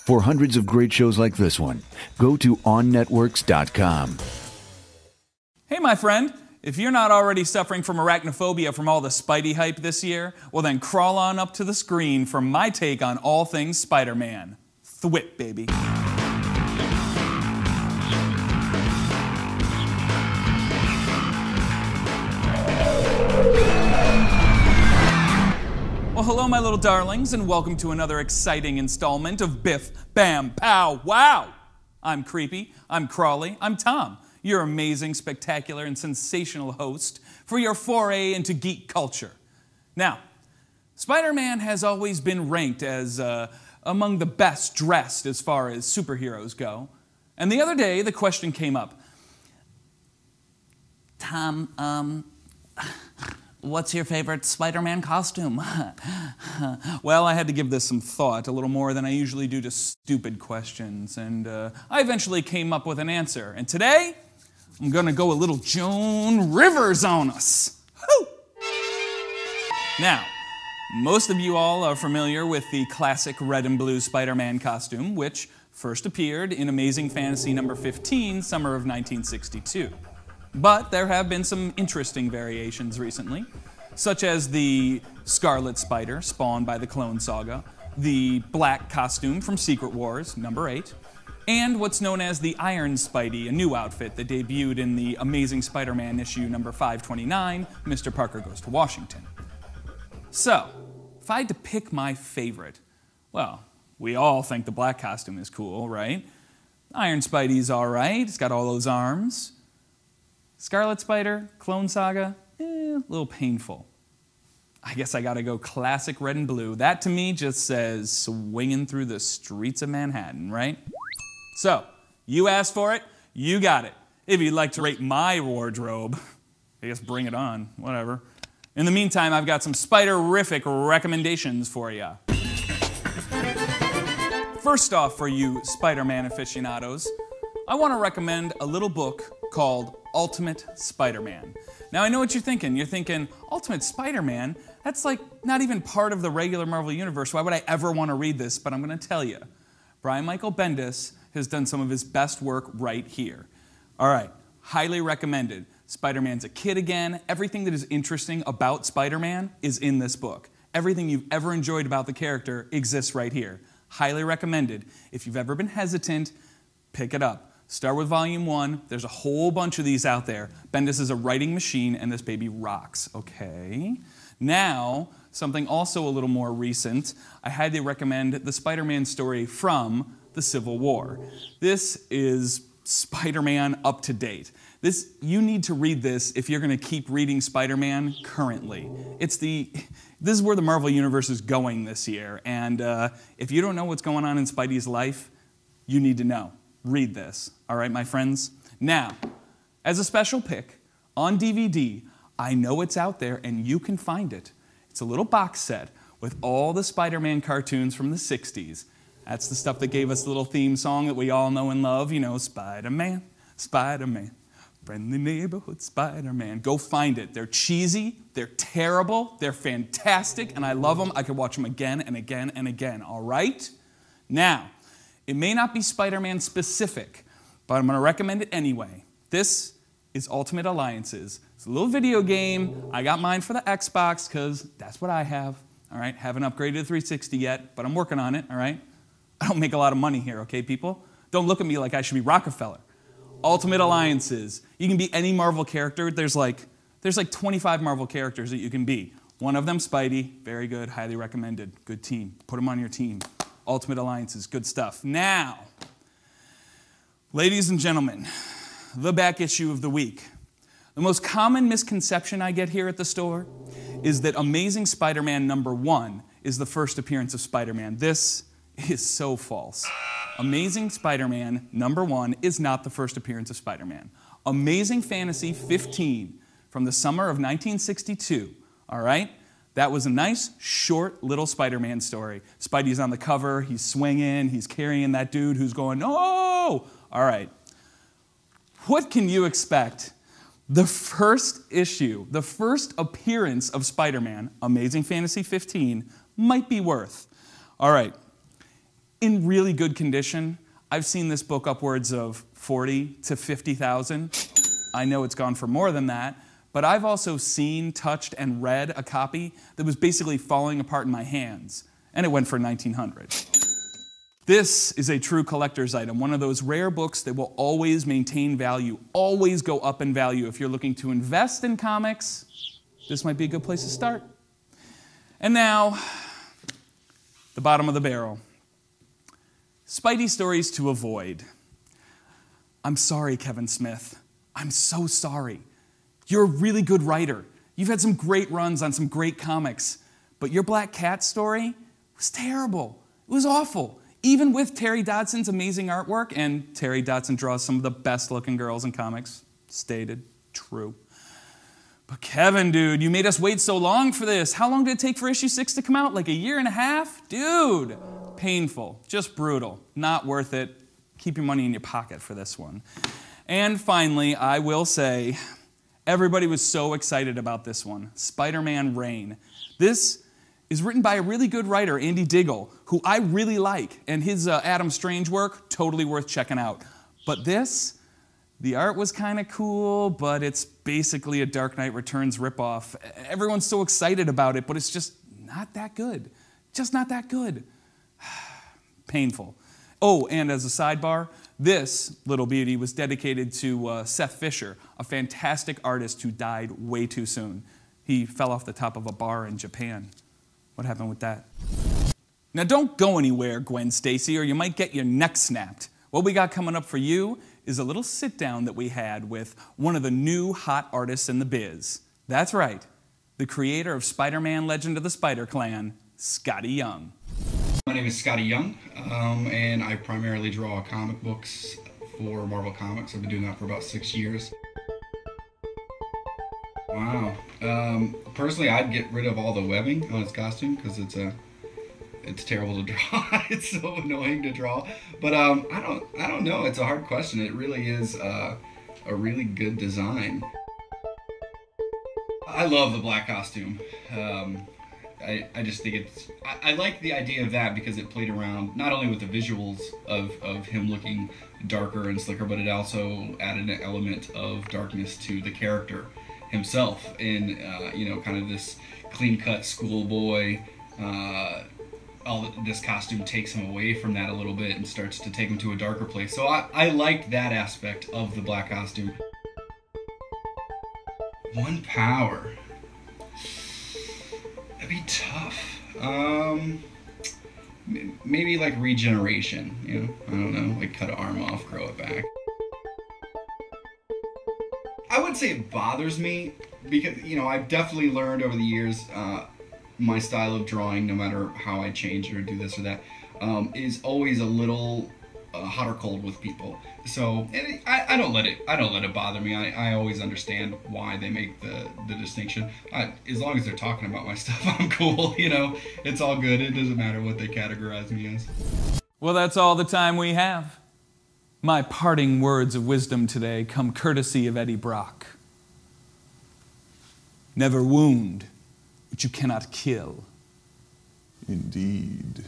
For hundreds of great shows like this one, go to onnetworks.com. Hey, my friend. If you're not already suffering from arachnophobia from all the Spidey hype this year, well then crawl on up to the screen for my take on all things Spider-Man. Thwip, baby. Well, hello, my little darlings, and welcome to another exciting installment of Biff, Bam, Pow, Wow! I'm Creepy, I'm Crawly, I'm Tom, your amazing, spectacular, and sensational host for your foray into geek culture. Now, Spider-Man has always been ranked as among the best dressed as far as superheroes go. And the other day, the question came up, Tom, what's your favorite Spider-Man costume? Well, I had to give this some thought, a little more than I usually do to stupid questions, and I eventually came up with an answer. And today, I'm gonna go a little Joan Rivers on us. Woo! Now, most of you all are familiar with the classic red and blue Spider-Man costume, which first appeared in Amazing Fantasy number 15, summer of 1962. But there have been some interesting variations recently, such as the Scarlet Spider, spawned by the Clone Saga, the black costume from Secret Wars, number 8, and what's known as the Iron Spidey, a new outfit that debuted in the Amazing Spider-Man issue number 529, Mr. Parker Goes to Washington. So, if I had to pick my favorite, well, we all think the black costume is cool, right? Iron Spidey's all right, it's got all those arms. Scarlet Spider, Clone Saga, a little painful. I guess I gotta go classic red and blue. That to me just says swinging through the streets of Manhattan, right? So, you asked for it, you got it. If you'd like to rate my wardrobe, I guess bring it on, whatever. In the meantime, I've got some Spider-rific recommendations for you. First off, for you Spider-Man aficionados, I want to recommend a little book called Ultimate Spider-Man. Now, I know what you're thinking. You're thinking, Ultimate Spider-Man? That's like not even part of the regular Marvel Universe. Why would I ever want to read this? But I'm going to tell you. Brian Michael Bendis has done some of his best work right here. All right, highly recommended. Spider-Man's a kid again. Everything that is interesting about Spider-Man is in this book. Everything you've ever enjoyed about the character exists right here. Highly recommended. If you've ever been hesitant, pick it up. Start with volume 1. There's a whole bunch of these out there. Bendis is a writing machine, and this baby rocks, okay? Now, something also a little more recent, I had to recommend the Spider-Man story from the Civil War. This is Spider-Man up to date. You need to read this if you're going to keep reading Spider-Man currently. This is where the Marvel Universe is going this year, and if you don't know what's going on in Spidey's life, you need to know. Read this, all right, my friends? Now, as a special pick, on DVD, I know it's out there and you can find it. It's a little box set with all the Spider-Man cartoons from the 60s. That's the stuff that gave us the little theme song that we all know and love, you know, Spider-Man, Spider-Man, friendly neighborhood Spider-Man. Go find it. They're cheesy, they're terrible, they're fantastic, and I love them. I could watch them again and again and again, all right? Now, it may not be Spider-Man specific, but I'm going to recommend it anyway. This is Ultimate Alliances. It's a little video game. I got mine for the Xbox because that's what I have. All right, haven't upgraded to 360 yet, but I'm working on it, all right? I don't make a lot of money here, okay, people? Don't look at me like I should be Rockefeller. Ultimate Alliances. You can be any Marvel character. There's like 25 Marvel characters that you can be. One of them, Spidey. Very good, highly recommended. Good team. Put him on your team. Ultimate Alliances, good stuff. Now, ladies and gentlemen, the back issue of the week. The most common misconception I get here at the store is that Amazing Spider-Man number 1 is the first appearance of Spider-Man. This is so false. Amazing Spider-Man number 1 is not the first appearance of Spider-Man. Amazing Fantasy 15 from the summer of 1962, all right? That was a nice, short, little Spider-Man story. Spidey's on the cover, he's swinging, he's carrying that dude who's going, no! All right. What can you expect? The first issue, the first appearance of Spider-Man, Amazing Fantasy 15, might be worth. All right. in really good condition. I've seen this book upwards of 40 to 50,000. I know it's gone for more than that, but I've also seen, touched, and read a copy that was basically falling apart in my hands, and it went for $1,900. This is a true collector's item, one of those rare books that will always maintain value, always go up in value. If you're looking to invest in comics, this might be a good place to start. And now, the bottom of the barrel. Spidey stories to avoid. I'm sorry, Kevin Smith. I'm so sorry. You're a really good writer. You've had some great runs on some great comics, but your Black Cat story was terrible. It was awful. Even with Terry Dodson's amazing artwork, and Terry Dodson draws some of the best looking girls in comics, stated, true. But Kevin, dude, you made us wait so long for this. How long did it take for issue 6 to come out? Like a year and a half? Dude, painful, just brutal, not worth it. Keep your money in your pocket for this one. And finally, I will say, everybody was so excited about this one, Spider-Man Reign. This is written by a really good writer, Andy Diggle, who I really like, and his Adam Strange work, totally worth checking out. But this, the art was kind of cool, but it's basically a Dark Knight Returns ripoff. Everyone's so excited about it, but it's just not that good. Just not that good. Painful. Oh, and as a sidebar, this little beauty was dedicated to Seth Fisher, a fantastic artist who died way too soon. He fell off the top of a bar in Japan. What happened with that? Now don't go anywhere, Gwen Stacy, or you might get your neck snapped. What we got coming up for you is a little sit-down that we had with one of the new hot artists in the biz. That's right, the creator of Spider-Man Legend of the Spider-Clan, Skottie Young. My name is Skottie Young, and I primarily draw comic books for Marvel Comics. I've been doing that for about 6 years. Wow. Personally, I'd get rid of all the webbing on his costume because it's terrible to draw. It's so annoying to draw. But I don't know. It's a hard question. It really is a really good design. I love the black costume. I just think I like the idea of that because it played around not only with the visuals of him looking darker and slicker, but it also added an element of darkness to the character himself. And you know, kind of this clean-cut schoolboy. This costume takes him away from that a little bit and starts to take him to a darker place. So I liked that aspect of the black costume. One power. That'd be tough. Maybe like regeneration, you know? I don't know, like cut an arm off, grow it back. I would say it bothers me because, you know, I've definitely learned over the years my style of drawing, no matter how I change or do this or that, is always a little hot or cold with people. So and I don't let it bother me. I always understand why they make the distinction. As long as they're talking about my stuff, I'm cool. You know, it's all good. It doesn't matter what they categorize me as. Well, that's all the time we have. My parting words of wisdom today come courtesy of Eddie Brock. Never wound what you cannot kill. Indeed.